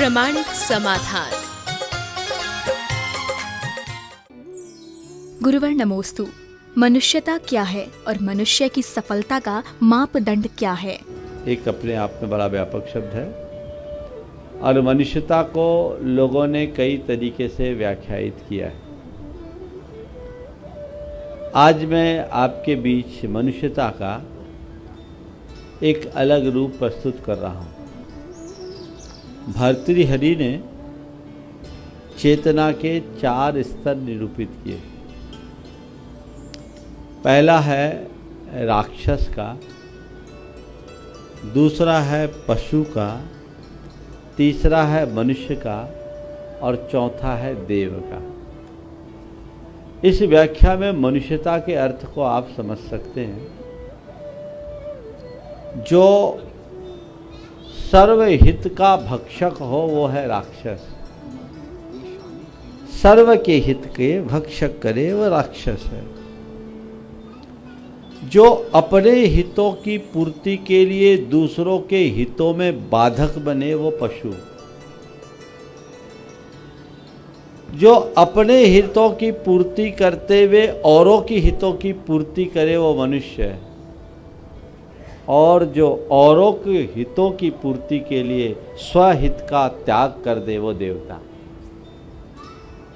प्रामाणिक समाधान। गुरुवर नमोस्तु। मनुष्यता क्या है और मनुष्य की सफलता का मापदंड क्या है? एक अपने आप में बड़ा व्यापक शब्द है और मनुष्यता को लोगों ने कई तरीके से व्याख्यायित किया है। आज मैं आपके बीच मनुष्यता का एक अलग रूप प्रस्तुत कर रहा हूँ। भर्तृहरि ने चेतना के 4 स्तर निरूपित किए। पहला है राक्षस का, दूसरा है पशु का, तीसरा है मनुष्य का और चौथा है देव का। इस व्याख्या में मनुष्यता के अर्थ को आप समझ सकते हैं। जो सर्वहित का भक्षक हो वो है राक्षस। सर्व के हित के भक्षक करे वो राक्षस है। जो अपने हितों की पूर्ति के लिए दूसरों के हितों में बाधक बने वो पशु। जो अपने हितों की पूर्ति करते हुए औरों की हितों की पूर्ति करे वो मनुष्य है। और जो औरों के हितों की पूर्ति के लिए स्वहित का त्याग कर दे वो देवता।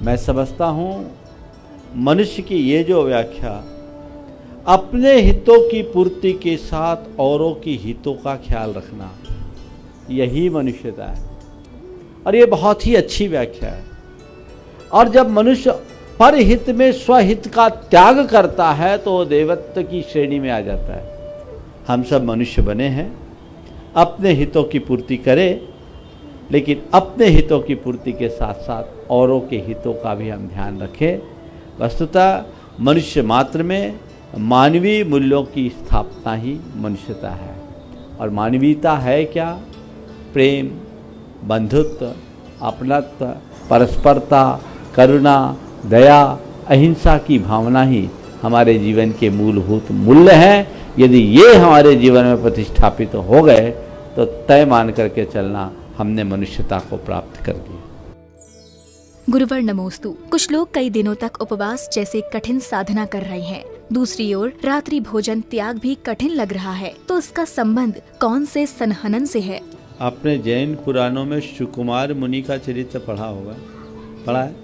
मैं समझता हूँ मनुष्य की ये जो व्याख्या अपने हितों की पूर्ति के साथ औरों की हितों का ख्याल रखना, यही मनुष्यता है और ये बहुत ही अच्छी व्याख्या है। और जब मनुष्य परहित में स्वहित का त्याग करता है तो वो देवत्व की श्रेणी में आ जाता है। हम सब मनुष्य बने हैं, अपने हितों की पूर्ति करें, लेकिन अपने हितों की पूर्ति के साथ साथ औरों के हितों का भी हम ध्यान रखें। वस्तुतः मनुष्य मात्र में मानवीय मूल्यों की स्थापना ही मनुष्यता है। और मानवीयता है क्या? प्रेम, बंधुत्व, अपनत्व, परस्परता, करुणा, दया, अहिंसा की भावना ही हमारे जीवन के मूलभूत मूल्य हैं। यदि ये हमारे जीवन में प्रतिष्ठापित हो गए तो तय मान करके चलना हमने मनुष्यता को प्राप्त कर लिया। गुरुवर नमोस्तु। कुछ लोग कई दिनों तक उपवास जैसे कठिन साधना कर रहे हैं। दूसरी ओर रात्रि भोजन त्याग भी कठिन लग रहा है, तो इसका संबंध कौन से संहनन से है? आपने जैन पुराणों में सुकुमार मुनि का चरित्र पढ़ा होगा। पढ़ा है?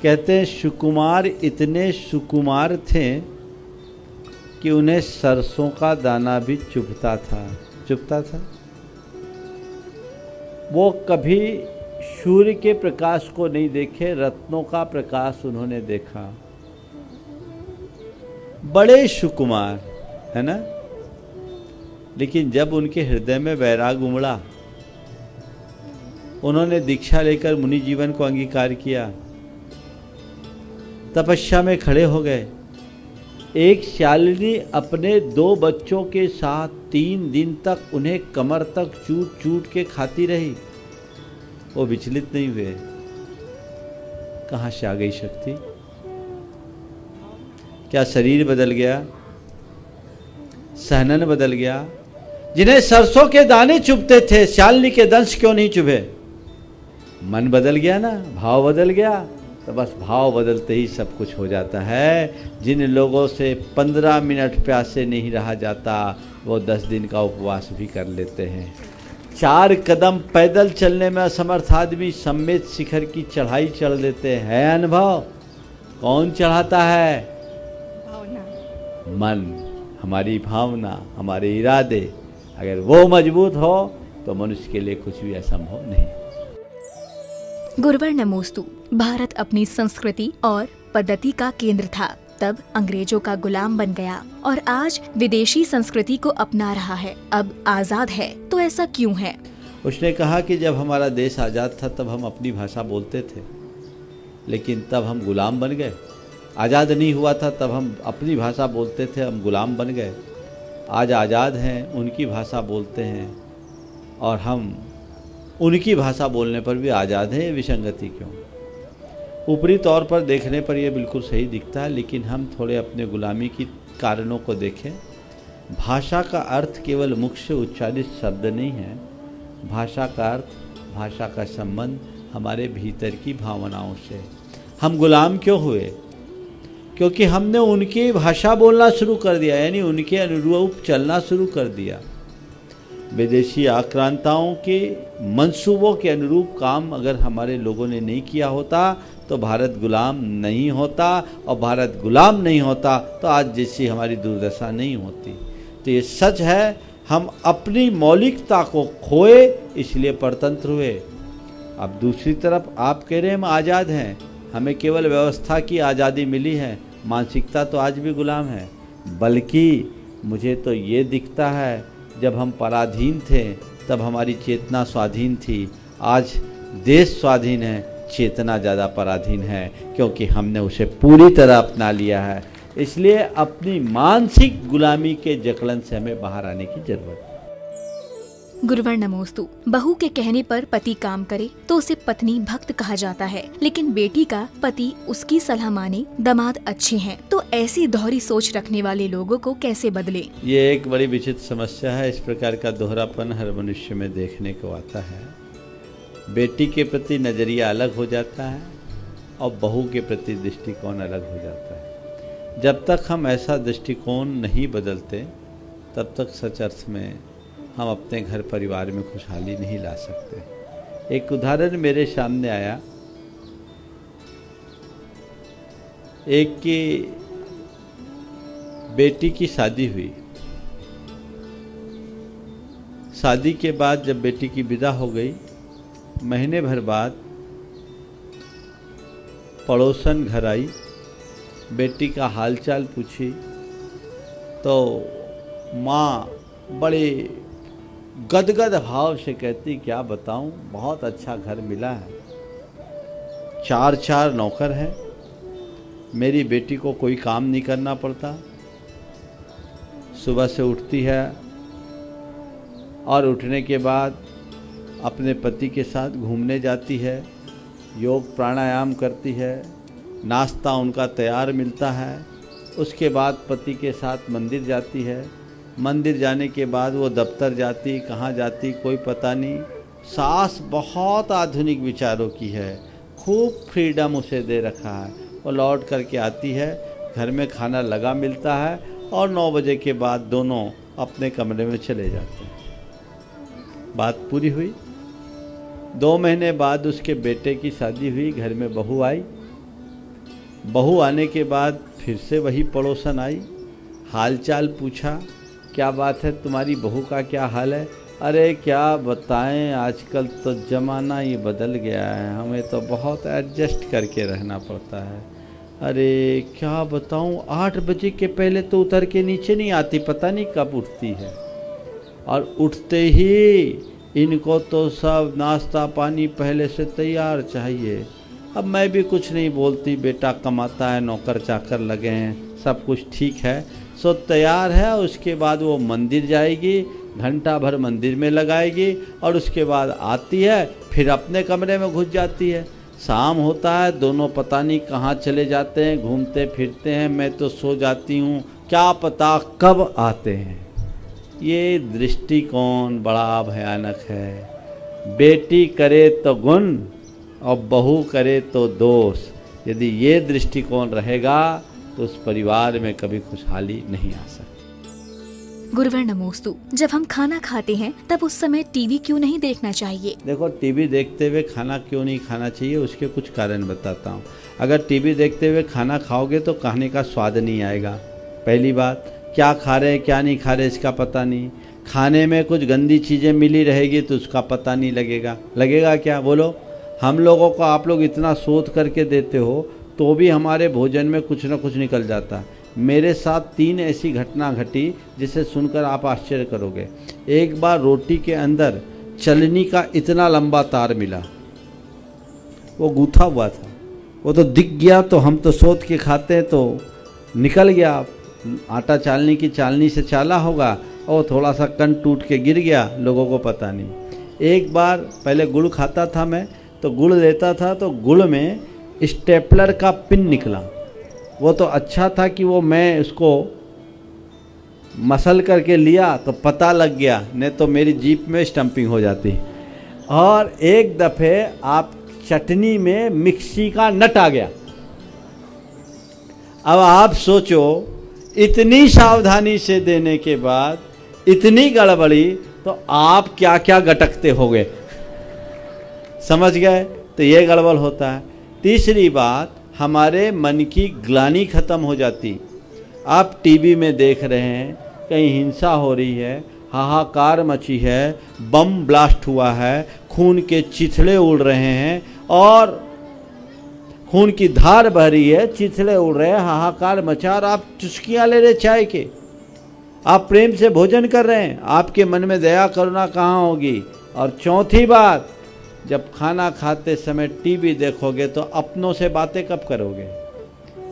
कहते हैं सुकुमार इतने सुकुमार थे कि उन्हें सरसों का दाना भी चुभता था। वो कभी सूर्य के प्रकाश को नहीं देखे, रत्नों का प्रकाश उन्होंने देखा। बड़े सुकुमार है ना। लेकिन जब उनके हृदय में वैराग उमड़ा, उन्होंने दीक्षा लेकर मुनि जीवन को अंगीकार किया, तपस्या में खड़े हो गए। एक शालिनी अपने 2 बच्चों के साथ 3 दिन तक उन्हें कमर तक चूट चूट के खाती रही। वो विचलित नहीं हुए। कहाँ से आ गई शक्ति? क्या शरीर बदल गया? सहनन बदल गया? जिन्हें सरसों के दाने चुभते थे, शालिनी के दंश क्यों नहीं चुभे? मन बदल गया ना, भाव बदल गया। तो बस भाव बदलते ही सब कुछ हो जाता है। जिन लोगों से 15 मिनट प्यासे नहीं रहा जाता वो 10 दिन का उपवास भी कर लेते हैं। 4 कदम पैदल चलने में असमर्थ आदमी सम्मेद शिखर की चढ़ाई चढ़ लेते हैं। अनुभव कौन चढ़ाता है? भावना, मन, हमारी भावना, हमारे इरादे। अगर वो मजबूत हो तो मनुष्य के लिए कुछ भी असंभव नहीं। गुरुवर नमोस्तु। भारत अपनी संस्कृति और पद्धति का केंद्र था, तब अंग्रेजों का गुलाम बन गया और आज विदेशी संस्कृति को अपना रहा है। अब आजाद है, तो ऐसा क्यों है? उसने कहा कि जब हमारा देश आज़ाद था तब हम अपनी भाषा बोलते थे, लेकिन तब हम गुलाम बन गए। आज़ाद नहीं हुआ था तब हम अपनी भाषा बोलते थे, हम गुलाम बन गए। आज आज़ाद हैं, उनकी भाषा बोलते हैं और हम उनकी भाषा बोलने पर भी आज़ाद है। ये विसंगति क्यों? ऊपरी तौर पर देखने पर यह बिल्कुल सही दिखता है, लेकिन हम थोड़े अपने गुलामी की कारणों को देखें। भाषा का अर्थ केवल मुख से उच्चारित शब्द नहीं है। भाषा का अर्थ भाषा का संबंध हमारे भीतर की भावनाओं से। हम गुलाम क्यों हुए? क्योंकि हमने उनकी भाषा बोलना शुरू कर दिया, यानी उनके अनुरूप चलना शुरू कर दिया। विदेशी आक्रांताओं के मंसूबों के अनुरूप काम अगर हमारे लोगों ने नहीं किया होता तो भारत गुलाम नहीं होता, और भारत गुलाम नहीं होता तो आज जैसी हमारी दुर्दशा नहीं होती। तो ये सच है, हम अपनी मौलिकता को खोए इसलिए परतंत्र हुए। अब दूसरी तरफ आप कह रहे हैं हम आज़ाद हैं, हमें केवल व्यवस्था की आज़ादी मिली है, मानसिकता तो आज भी गुलाम है। बल्कि मुझे तो ये दिखता है, जब हम पराधीन थे तब हमारी चेतना स्वाधीन थी, आज देश स्वाधीन है, चेतना ज़्यादा पराधीन है, क्योंकि हमने उसे पूरी तरह अपना लिया है। इसलिए अपनी मानसिक गुलामी के जकड़न से हमें बाहर आने की जरूरत है। गुरुवर नमोस्तु। बहू के कहने पर पति काम करे तो उसे पत्नी भक्त कहा जाता है, लेकिन बेटी का पति उसकी सलाह माने, दामाद अच्छे हैं। तो ऐसी दोहरी सोच रखने वाले लोगों को कैसे बदले? ये एक बड़ी विचित्र समस्या है। इस प्रकार का दोहरापन हर मनुष्य में देखने को आता है। बेटी के प्रति नजरिया अलग हो जाता है और बहू के प्रति दृष्टिकोण अलग हो जाता है। जब तक हम ऐसा दृष्टिकोण नहीं बदलते तब तक सच अर्थ में हम अपने घर परिवार में खुशहाली नहीं ला सकते। एक उदाहरण मेरे सामने आया। एक की बेटी की शादी हुई। शादी के बाद जब बेटी की विदा हो गई, महीने भर बाद पड़ोसन घर आई, बेटी का हालचाल पूछी तो माँ बड़े गदगद भाव से कहती, क्या बताऊं, बहुत अच्छा घर मिला है, 4 नौकर हैं, मेरी बेटी को कोई काम नहीं करना पड़ता, सुबह से उठती है और उठने के बाद अपने पति के साथ घूमने जाती है, योग प्राणायाम करती है, नाश्ता उनका तैयार मिलता है, उसके बाद पति के साथ मंदिर जाती है, मंदिर जाने के बाद वो दफ्तर जाती, कहाँ जाती कोई पता नहीं। सास बहुत आधुनिक विचारों की है, खूब फ्रीडम उसे दे रखा है। वो लौट करके आती है, घर में खाना लगा मिलता है और 9 बजे के बाद दोनों अपने कमरे में चले जाते हैं। बात पूरी हुई। 2 महीने बाद उसके बेटे की शादी हुई, घर में बहू आई। बहू आने के बाद फिर से वही पड़ोसन आई, हालचाल पूछा, क्या बात है, तुम्हारी बहू का क्या हाल है? अरे क्या बताएं, आजकल तो ज़माना ही बदल गया है, हमें तो बहुत एडजस्ट करके रहना पड़ता है। अरे क्या बताऊं, 8 बजे के पहले तो उतर के नीचे नहीं आती, पता नहीं कब उठती है, और उठते ही इनको तो सब नाश्ता पानी पहले से तैयार चाहिए। अब मैं भी कुछ नहीं बोलती, बेटा कमाता है, नौकर चाकर लगे हैं, सब कुछ ठीक है, सो तैयार है। उसके बाद वो मंदिर जाएगी, घंटा भर मंदिर में लगाएगी और उसके बाद आती है, फिर अपने कमरे में घुस जाती है। शाम होता है, दोनों पता नहीं कहाँ चले जाते हैं, घूमते फिरते हैं, मैं तो सो जाती हूँ, क्या पता कब आते हैं। ये दृष्टिकोण बड़ा भयानक है। बेटी करे तो गुण और बहू करे तो दोष। यदि ये दृष्टिकोण रहेगा तो उस परिवार में कभी खुशहाली नहीं आ सकती। गुरुवर नमोस्तु। जब हम खाना खाते हैं तब उस समय टीवी क्यों नहीं देखना चाहिए? देखो, टीवी देखते हुए खाना क्यों नहीं खाना चाहिए, उसके कुछ कारण बताता हूँ। अगर टीवी देखते हुए खाना खाओगे तो खाने का स्वाद नहीं आएगा। पहली बात, क्या खा रहे हैं क्या नहीं खा रहे इसका पता नहीं। खाने में कुछ गंदी चीज़ें मिली रहेगी तो उसका पता नहीं लगेगा। लगेगा क्या, बोलो? हम लोगों को आप लोग इतना शोध करके देते हो तो भी हमारे भोजन में कुछ ना कुछ निकल जाता है। मेरे साथ 3 ऐसी घटना घटी जिसे सुनकर आप आश्चर्य करोगे। एक बार रोटी के अंदर चलनी का इतना लंबा तार मिला, वो गूथा हुआ था, वो तो दिख गया, तो हम तो सोच के खाते हैं तो निकल गया। आटा चालनी की चालनी से चाला होगा और थोड़ा सा कण टूट के गिर गया, लोगों को पता नहीं। एक बार पहले गुड़ खाता था मैं, तो गुड़ लेता था तो गुड़ में स्टेपलर का पिन निकला। वो तो अच्छा था कि वो मैं उसको मसल करके लिया तो पता लग गया, नहीं तो मेरी जीप में स्टंपिंग हो जाती। और एक दफे आप चटनी में मिक्सी का नट आ गया। अब आप सोचो, इतनी सावधानी से देने के बाद इतनी गड़बड़ी, तो आप क्या क्या गटकते होगे, समझ गए? तो ये गड़बड़ होता है। तीसरी बात, हमारे मन की ग्लानि खत्म हो जाती। आप टीवी में देख रहे हैं, कहीं हिंसा हो रही है, हाहाकार मची है, बम ब्लास्ट हुआ है, खून के चिथड़े उड़ रहे हैं और खून की धार बह रही है, चिथड़े उड़ रहे हैं, हाहाकार मचा, और आप चुस्कियां ले रहे चाय के। आप प्रेम से भोजन कर रहे हैं, आपके मन में दया करुणा कहाँ होगी? और चौथी बात, जब खाना खाते समय टीवी देखोगे तो अपनों से बातें कब करोगे?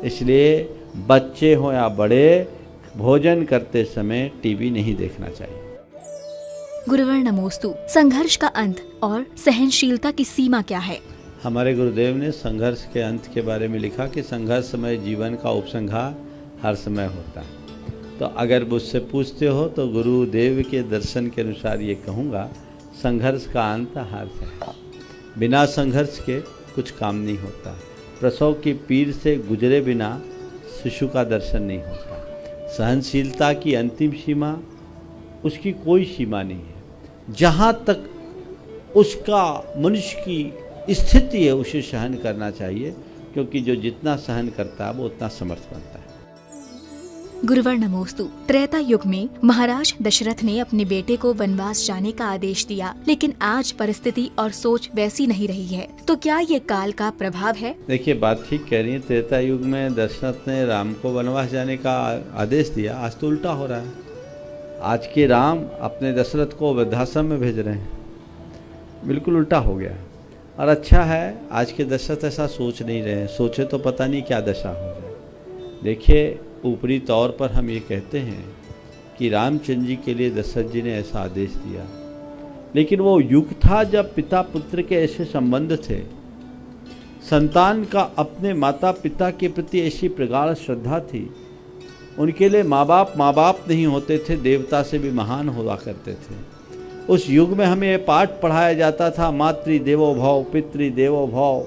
इसलिए बच्चे हो या बड़े, भोजन करते समय टीवी नहीं देखना चाहिए। गुरुवर नमोस्तु। संघर्ष का अंत और सहनशीलता की सीमा क्या है? हमारे गुरुदेव ने संघर्ष के अंत के बारे में लिखा कि संघर्षमय जीवन का उपसंहार हर समय होता है। तो अगर मुझसे पूछते हो तो गुरुदेव के दर्शन के अनुसार ये कहूँगा, संघर्ष का अंत हार से है। बिना संघर्ष के कुछ काम नहीं होता। प्रसव की पीड़ से गुजरे बिना शिशु का दर्शन नहीं होता। सहनशीलता की अंतिम सीमा, उसकी कोई सीमा नहीं है। जहाँ तक उसका मनुष्य की स्थिति है उसे सहन करना चाहिए, क्योंकि जो जितना सहन करता है वो उतना समर्थ बनता है। गुरुवर नमोस्तु। त्रेता युग में महाराज दशरथ ने अपने बेटे को वनवास जाने का आदेश दिया, लेकिन आज परिस्थिति और सोच वैसी नहीं रही है। तो क्या ये काल का प्रभाव है? देखिए, बात ठीक कह रही है। त्रेता युग में दशरथ ने राम को वनवास जाने का आदेश दिया, आज तो उल्टा हो रहा है। आज के राम अपने दशरथ को वृद्धाश्रम में भेज रहे हैं, बिल्कुल उल्टा हो गया। और अच्छा है आज के दशरथ ऐसा सोच नहीं रहे हैं, सोचे तो पता नहीं क्या दशा हो जाए। देखिए, ऊपरी तौर पर हम ये कहते हैं कि रामचंद्र जी के लिए दशरथ जी ने ऐसा आदेश दिया, लेकिन वो युग था जब पिता पुत्र के ऐसे संबंध थे, संतान का अपने माता पिता के प्रति ऐसी प्रगाढ़ श्रद्धा थी। उनके लिए माँ बाप नहीं होते थे, देवता से भी महान हुआ करते थे। उस युग में हमें ये पाठ पढ़ाया जाता था, मातृ देवो भव, पितृ देवो भव,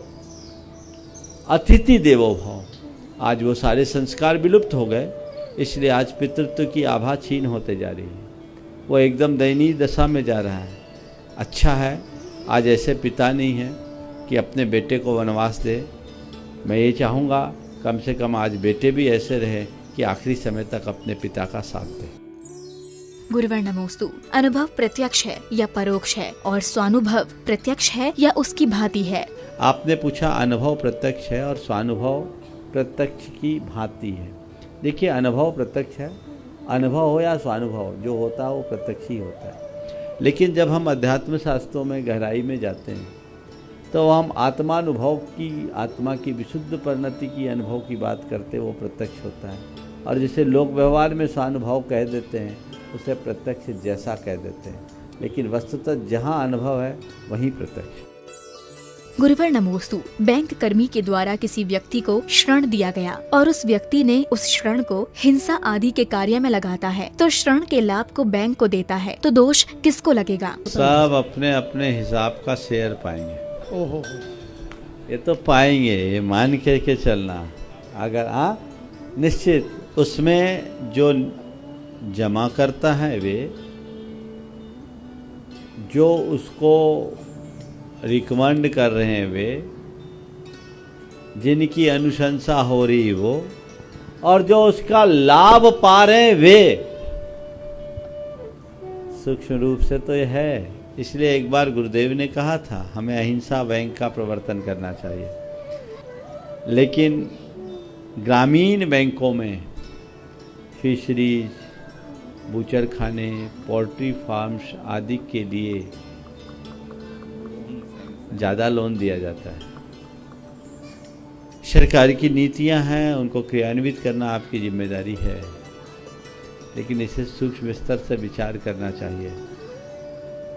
अतिथि देवो भव। आज वो सारे संस्कार विलुप्त हो गए, इसलिए आज पितृत्व की आभा छीन होते जा रही है। वो एकदम दयनीय दशा में जा रहा है। अच्छा है आज ऐसे पिता नहीं हैं कि अपने बेटे को वनवास दे। मैं ये चाहूँगा कम से कम आज बेटे भी ऐसे रहे कि आखिरी समय तक अपने पिता का साथ दे। गुरुवर नमोस्तु। अनुभव प्रत्यक्ष है या परोक्ष है, और स्वानुभव प्रत्यक्ष है या उसकी भांति है? आपने पूछा अनुभव प्रत्यक्ष है और स्वानुभव प्रत्यक्ष की भांति है। देखिए, अनुभव प्रत्यक्ष है, अनुभव हो या स्वानुभव, जो होता है वो प्रत्यक्ष ही होता है। लेकिन जब हम अध्यात्म शास्त्रों में गहराई में जाते हैं तो हम आत्मानुभव की, आत्मा की विशुद्ध परिणति की अनुभव की बात करते हैं, वो प्रत्यक्ष होता है। और जिसे लोक व्यवहार में स्वानुभव कह देते हैं उसे प्रत्यक्ष जैसा कह देते हैं, लेकिन वस्तुतः जहाँ अनुभव है वहीं प्रत्यक्ष। गुरुवर नमोस्तु। बैंक कर्मी के द्वारा किसी व्यक्ति को ऋण दिया गया और उस व्यक्ति ने उस ऋण को हिंसा आदि के कार्य में लगाता है, तो ऋण के लाभ को बैंक को देता है, तो दोष किसको लगेगा? सब अपने अपने हिसाब का शेयर पाएंगे। ओहो, ये तो पाएंगे, ये मान के चलना। अगर निश्चित उसमें जो जमा करता है, वे जो उसको रिकमेंड कर रहे हैं, वे जिनकी अनुशंसा हो रही वो, और जो उसका लाभ पा रहे हैं वे, सूक्ष्म रूप से तो यह है। इसलिए एक बार गुरुदेव ने कहा था हमें अहिंसा बैंक का प्रवर्तन करना चाहिए, लेकिन ग्रामीण बैंकों में फिशरीज, बूचर खाने, पोल्ट्री फार्म्स आदि के लिए ज़्यादा लोन दिया जाता है। सरकार की नीतियां हैं, उनको क्रियान्वित करना आपकी जिम्मेदारी है, लेकिन इसे सूक्ष्म स्तर से विचार करना चाहिए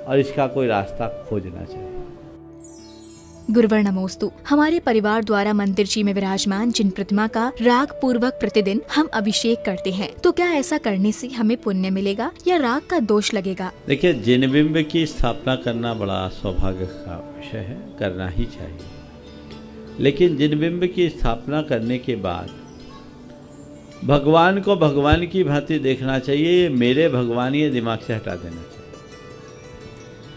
और इसका कोई रास्ता खोजना चाहिए। गुरुवर नमोस्तु। हमारे परिवार द्वारा मंदिर जी में विराजमान जिन प्रतिमा का राग पूर्वक प्रतिदिन हम अभिषेक करते हैं, तो क्या ऐसा करने से हमें पुण्य मिलेगा या राग का दोष लगेगा? देखिए, जिन बिंब की स्थापना करना बड़ा सौभाग्य का विषय है, करना ही चाहिए। लेकिन जिन बिंब की स्थापना करने के बाद भगवान को भगवान की भांति देखना चाहिए। ये मेरे भगवान, ये दिमाग से हटा देना चाहिए।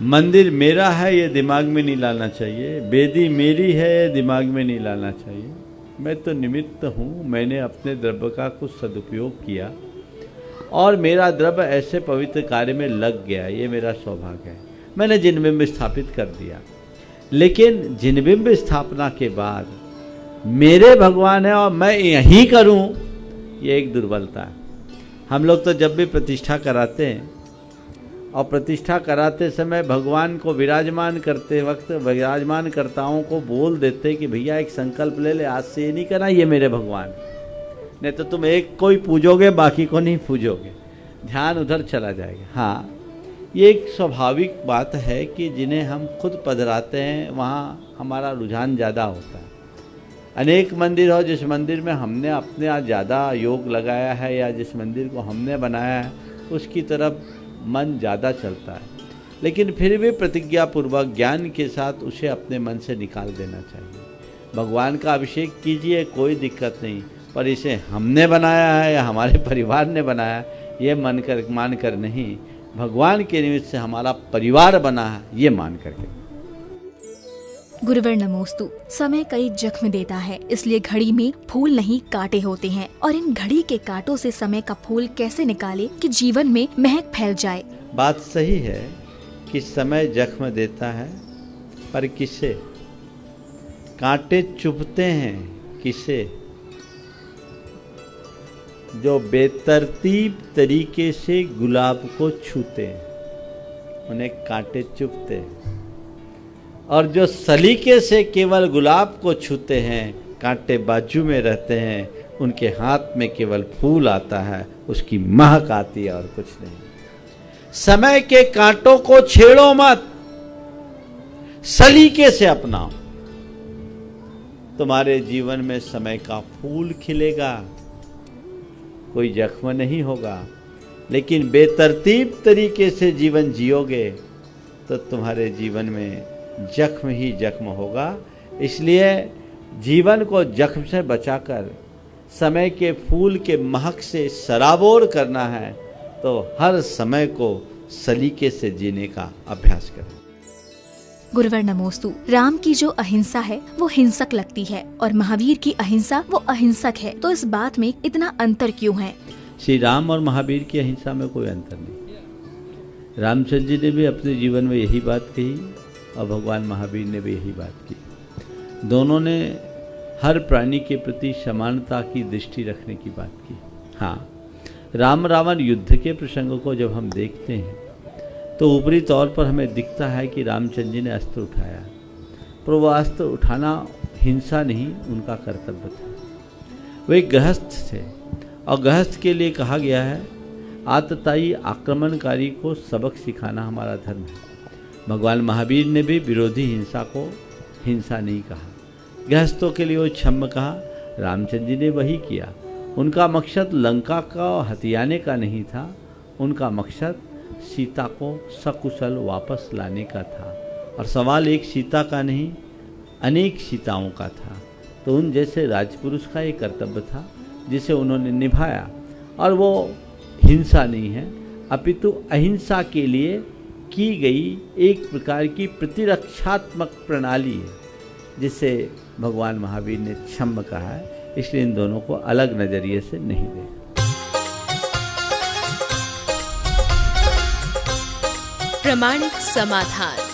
मंदिर मेरा है, ये दिमाग में नहीं लाना चाहिए। वेदी मेरी है, ये दिमाग में नहीं लाना चाहिए। मैं तो निमित्त हूँ, मैंने अपने द्रव्य का कुछ सदुपयोग किया और मेरा द्रव्य ऐसे पवित्र कार्य में लग गया, ये मेरा सौभाग्य है। मैंने जिनबिंब स्थापित कर दिया। लेकिन जिनबिंब स्थापना के बाद मेरे भगवान है और मैं यही करूं, ये एक दुर्बलता है। हम लोग तो जब भी प्रतिष्ठा कराते हैं और प्रतिष्ठा कराते समय भगवान को विराजमान करते वक्त विराजमान कर्ताओं को बोल देते कि भैया एक संकल्प ले ले, आज से ये नहीं करना, ये मेरे भगवान, नहीं तो तुम एक को ही पूजोगे, बाकी को नहीं पूजोगे, ध्यान उधर चला जाएगा। हाँ, ये एक स्वाभाविक बात है कि जिन्हें हम खुद पधराते हैं वहाँ हमारा रुझान ज़्यादा होता है। अनेक मंदिर हो, जिस मंदिर में हमने अपने आज ज़्यादा योग लगाया है या जिस मंदिर को हमने बनाया है उसकी तरफ मन ज़्यादा चलता है, लेकिन फिर भी प्रतिज्ञापूर्वक ज्ञान के साथ उसे अपने मन से निकाल देना चाहिए। भगवान का अभिषेक कीजिए, कोई दिक्कत नहीं, पर इसे हमने बनाया है या हमारे परिवार ने बनाया, ये मान कर नहीं, भगवान के निमित्त से हमारा परिवार बना है, ये मान करके। गुरुवर नमोस्तु। समय कई जख्म देता है, इसलिए घड़ी में फूल नहीं कांटे होते हैं, और इन घड़ी के कांटों से समय का फूल कैसे निकाले कि जीवन में महक फैल जाए? बात सही है कि समय जख्म देता है, पर किसे? कांटे चुभते हैं किसे? जो बेतरतीब तरीके से गुलाब को छूते हैं उन्हें कांटे चुभते हैं, और जो सलीके से केवल गुलाब को छूते हैं, कांटे बाजू में रहते हैं, उनके हाथ में केवल फूल आता है, उसकी महक आती है और कुछ नहीं। समय के कांटों को छेड़ो मत, सलीके से अपनाओ, तुम्हारे जीवन में समय का फूल खिलेगा, कोई जख्म नहीं होगा। लेकिन बेतरतीब तरीके से जीवन जियोगे तो तुम्हारे जीवन में जख्म ही जख्म होगा। इसलिए जीवन को जख्म से बचाकर समय के फूल के महक से सराबोर करना है तो हर समय को सलीके से जीने का अभ्यास करें। गुरुवर नमोस्तु। राम की जो अहिंसा है वो हिंसक लगती है और महावीर की अहिंसा वो अहिंसक है, तो इस बात में इतना अंतर क्यों है? श्री राम और महावीर की अहिंसा में कोई अंतर नहीं। रामचंद्र जी ने भी अपने जीवन में यही बात कही और भगवान महावीर ने भी यही बात की। दोनों ने हर प्राणी के प्रति समानता की दृष्टि रखने की बात की। हाँ, राम रावण युद्ध के प्रसंग को जब हम देखते हैं तो ऊपरी तौर पर हमें दिखता है कि रामचंद्र जी ने अस्त्र उठाया, पर वह अस्त्र उठाना हिंसा नहीं, उनका कर्तव्य था। वे एक गृहस्थ थे और गृहस्थ के लिए कहा गया है आतताई आक्रमणकारी को सबक सिखाना हमारा धर्म है। भगवान महावीर ने भी विरोधी हिंसा को हिंसा नहीं कहा, गृहस्थों के लिए वो क्षम्य कहा। रामचंद्र जी ने वही किया। उनका मकसद लंका का हथियाने का नहीं था, उनका मकसद सीता को सकुशल वापस लाने का था। और सवाल एक सीता का नहीं, अनेक सीताओं का था। तो उन जैसे राजपुरुष का ये कर्तव्य था जिसे उन्होंने निभाया, और वो हिंसा नहीं है अपितु अहिंसा के लिए की गई एक प्रकार की प्रतिरक्षात्मक प्रणाली है, जिसे भगवान महावीर ने क्षम्य कहा है। इसलिए इन दोनों को अलग नजरिए से नहीं देखा। प्रामाणिक समाधान।